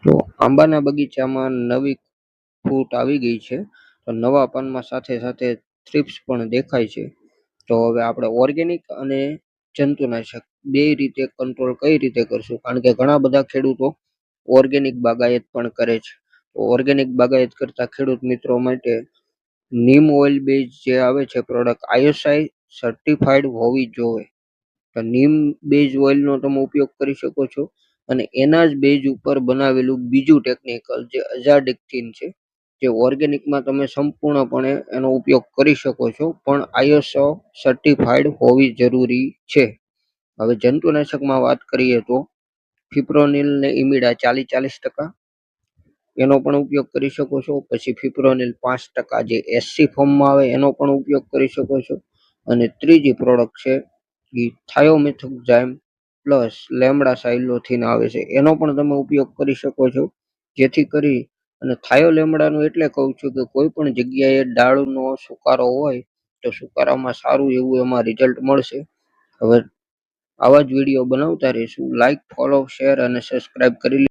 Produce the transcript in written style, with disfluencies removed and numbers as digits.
તો આંબાના બગીચામાં નવી ફૂટ આવી ગઈ છે. તો નવા પાનમાં સાથે સાથે થ્રિપ્સ પણ દેખાય છે. તો હવે આપણે ઓર્ગેનિક અને જંતુનાશક બે રીતે કંટ્રોલ કઈ રીતે કરશું, કારણ કે ઘણા બધા ખેડૂતો ઓર્ગેનિક બાગાયત પણ કરે છે. તો ઓર્ગેનિક બાગાયત કરતા ખેડૂત મિત્રો માટે નીમ ઓઇલ બેઝ જે આવે છે પ્રોડક્ટ આઈએસઆઈ સર્ટિફાઈડ હોવી જોઈએ. તો નીમ બેઝ ઓઇલનો તમે ઉપયોગ કરી શકો છો, અને એના જ બેઝ ઉપર બનાવેલું બીજું ટેકનિકલ જે અઝાડિક્ટિન છે, જે ઓર્ગેનિકમાં તમે સંપૂર્ણપણે એનો ઉપયોગ કરી શકો છો, પણ આઈએસઓ સર્ટિફાઈડ હોવી જરૂરી છે. હવે જંતુનાશકમાં વાત કરીએ તો ફિપ્રોનિલ ને ઇમિડા 40% એનો પણ ઉપયોગ કરી શકો છો. પછી ફિપ્રોનિલ 5% જે એસસી ફોર્મમાં આવે એનો પણ ઉપયોગ કરી શકો છો. અને ત્રીજી પ્રોડક્ટ છે એ થાયોમિથોક્ઝાઇમ પ્લસ લેમડા સાઇલોથિન આવે છે, એનો પણ તમે ઉપયોગ કરી શકો છો. જેથી કરી અને થાયોલેમડાનું એટલે કહું છું કે કોઈ પણ જગ્યાએ ડાળનો સુકારો હોય તો સુકારામાં સારું એવું એમાં રિઝલ્ટ મળશે. હવે આવા જ વિડીયો બનાવતા રહીશું. લાઈક, ફોલો, શેર અને સબસ્ક્રાઇબ કરી